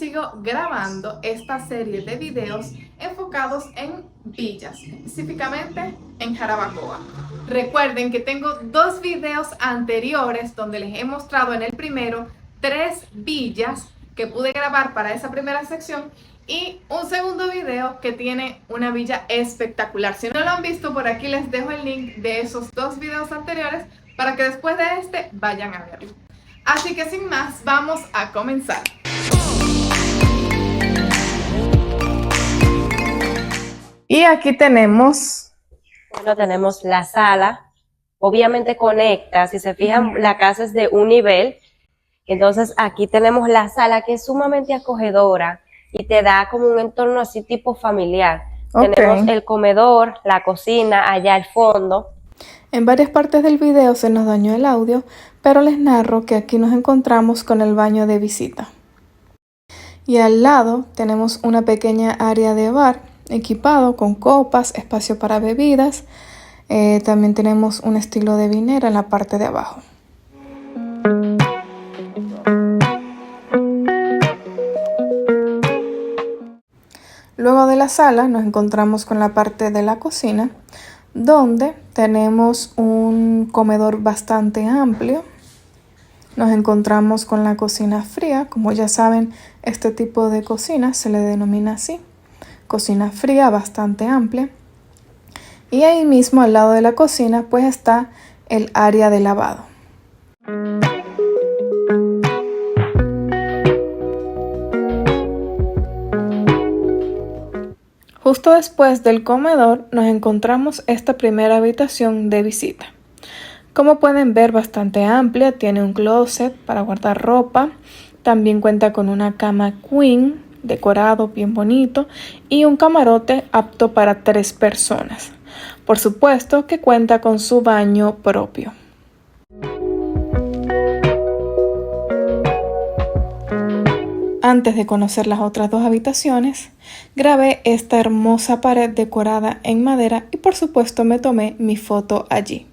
sigo grabando esta serie de videos enfocados en villas, específicamente en Jarabacoa. Recuerden que tengo dos videos anteriores donde les he mostrado en el primero 3 villas que pude grabar para esa primera sección y un segundo video que tiene una villa espectacular. Si no lo han visto, por aquí les dejo el link de esos dos videos anteriores para que después de este vayan a verlo. Así que sin más, vamos a comenzar. Y aquí tenemos... Bueno, tenemos la sala, obviamente conecta, si se fijan, la casa es de un nivel, entonces aquí tenemos la sala que es sumamente acogedora y te da como un entorno así tipo familiar. Okay. Tenemos el comedor, la cocina allá al fondo. En varias partes del video se nos dañó el audio, pero les narro que aquí nos encontramos con el baño de visita. Y al lado tenemos una pequeña área de bar equipado con copas, espacio para bebidas. También tenemos un estilo de vinera en la parte de abajo. Luego de la sala nos encontramos con la parte de la cocina, donde tenemos un comedor bastante amplio. Nos encontramos con la cocina fría. Como ya saben, este tipo de cocina se le denomina así. Cocina fría bastante amplia. Y ahí mismo al lado de la cocina pues está el área de lavado. Justo después del comedor nos encontramos esta primera habitación de visita. Como pueden ver, bastante amplia, tiene un closet para guardar ropa, también cuenta con una cama queen, decorado bien bonito, y un camarote apto para 3 personas. Por supuesto que cuenta con su baño propio. Antes de conocer las otras 2 habitaciones, grabé esta hermosa pared decorada en madera y por supuesto me tomé mi foto allí.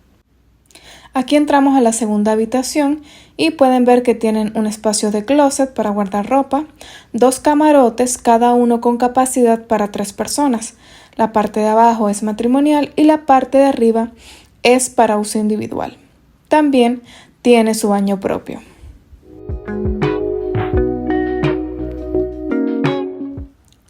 Aquí entramos a la segunda habitación y pueden ver que tienen un espacio de closet para guardar ropa, 2 camarotes, cada uno con capacidad para 3 personas. La parte de abajo es matrimonial y la parte de arriba es para uso individual. También tiene su baño propio.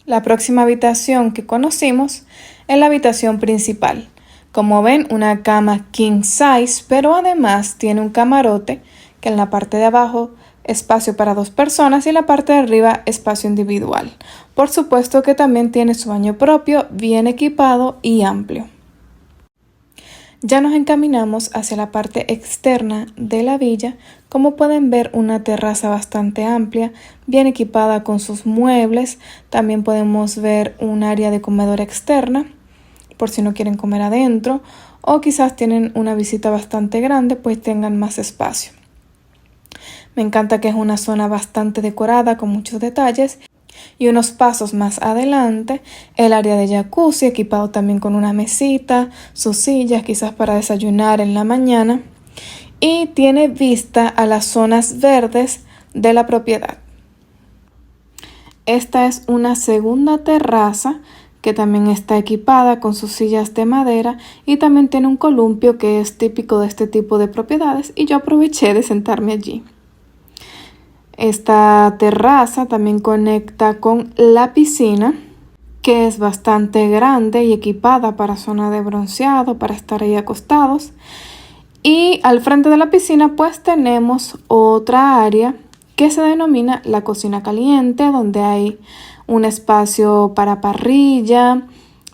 La próxima habitación que conocimos es la habitación principal. Como ven, una cama king size, pero además tiene un camarote que en la parte de abajo espacio para 2 personas y en la parte de arriba espacio individual. Por supuesto que también tiene su baño propio, bien equipado y amplio. Ya nos encaminamos hacia la parte externa de la villa. Como pueden ver, una terraza bastante amplia, bien equipada con sus muebles. También podemos ver un área de comedor externa, por si no quieren comer adentro, o quizás tienen una visita bastante grande, pues tengan más espacio. Me encanta que es una zona bastante decorada con muchos detalles. Y unos pasos más adelante, el área de jacuzzi, equipado también con una mesita, sus sillas, quizás para desayunar en la mañana. Y tiene vista a las zonas verdes de la propiedad. Esta es una segunda terraza que también está equipada con sus sillas de madera y también tiene un columpio que es típico de este tipo de propiedades y yo aproveché de sentarme allí. Esta terraza también conecta con la piscina, que es bastante grande y equipada para zona de bronceado, para estar ahí acostados. Y al frente de la piscina pues tenemos otra área que se denomina la cocina caliente, donde hay un espacio para parrilla,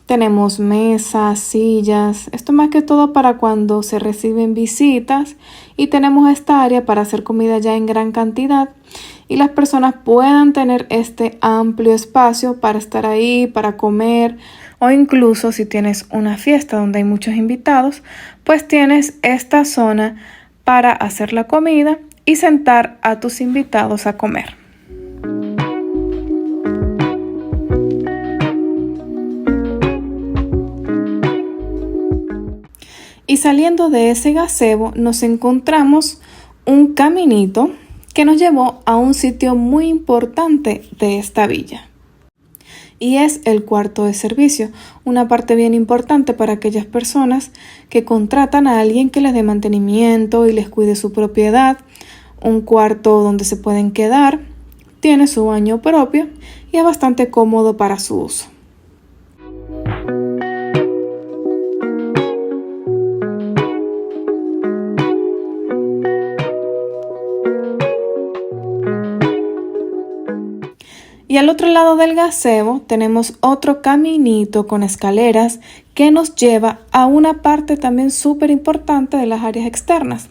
tenemos mesas, sillas, esto más que todo para cuando se reciben visitas, y tenemos esta área para hacer comida ya en gran cantidad y las personas puedan tener este amplio espacio para estar ahí, para comer, o incluso si tienes una fiesta donde hay muchos invitados, pues tienes esta zona para hacer la comida y sentar a tus invitados a comer. Y saliendo de ese gazebo nos encontramos un caminito que nos llevó a un sitio muy importante de esta villa. Y es el cuarto de servicio, una parte bien importante para aquellas personas que contratan a alguien que les dé mantenimiento y les cuide su propiedad. Un cuarto donde se pueden quedar, tiene su baño propio y es bastante cómodo para su uso. Y al otro lado del gazebo tenemos otro caminito con escaleras que nos lleva a una parte también súper importante de las áreas externas.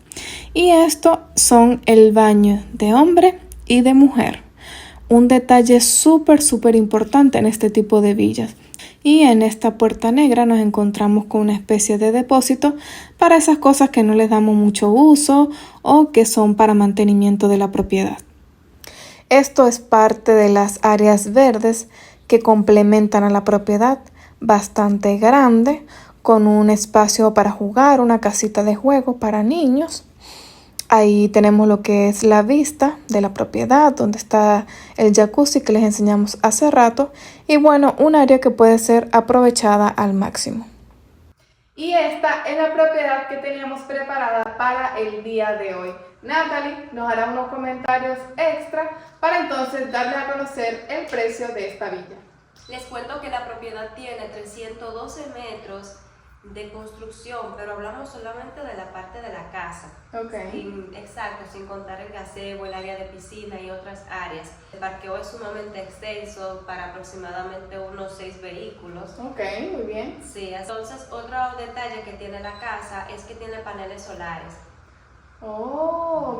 Y esto son el baño de hombre y de mujer. Un detalle súper importante en este tipo de villas. Y en esta puerta negra nos encontramos con una especie de depósito para esas cosas que no les damos mucho uso o que son para mantenimiento de la propiedad. Esto es parte de las áreas verdes que complementan a la propiedad, bastante grande, con un espacio para jugar, una casita de juego para niños. Ahí tenemos lo que es la vista de la propiedad, donde está el jacuzzi que les enseñamos hace rato. Y bueno, un área que puede ser aprovechada al máximo. Y esta es la propiedad que teníamos preparada para el día de hoy. Natalie nos hará unos comentarios extra para entonces darles a conocer el precio de esta villa. Les cuento que la propiedad tiene 312 metros de construcción, pero hablamos solamente de la parte de la casa. Exacto, sin contar el gazebo, el área de piscina y otras áreas. El parqueo es sumamente extenso para aproximadamente unos 6 vehículos. Muy bien. Sí, entonces otro detalle que tiene la casa es que tiene paneles solares.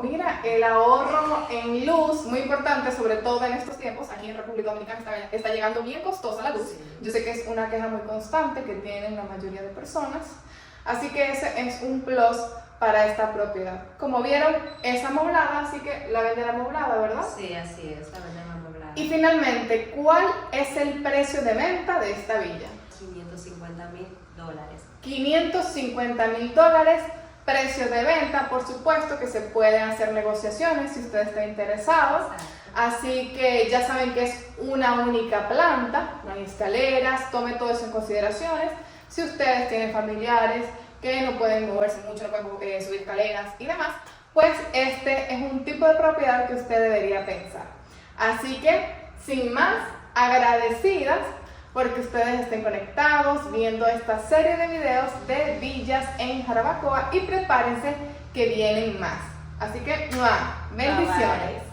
Mira, el ahorro en luz, muy importante, sobre todo en estos tiempos. Aquí en República Dominicana está llegando bien costosa la luz. Sí. Yo sé que es una queja muy constante que tienen la mayoría de personas. Así que ese es un plus para esta propiedad. Como vieron, es amoblada, así que la venden amoblada, ¿verdad? Sí, así es, la venden amoblada. Y finalmente, ¿cuál es el precio de venta de esta villa? $550,000. $550,000. Precio de venta, por supuesto que se pueden hacer negociaciones si usted está interesado. Así que ya saben que es una única planta, no hay escaleras, tome todo eso en consideraciones. Si ustedes tienen familiares que no pueden moverse mucho, no pueden subir escaleras y demás, pues este es un tipo de propiedad que usted debería pensar. Así que, sin más, agradecidas porque ustedes estén conectados viendo esta serie de videos de villas en Jarabacoa y prepárense que vienen más. Así que, bendiciones. Bye, bye.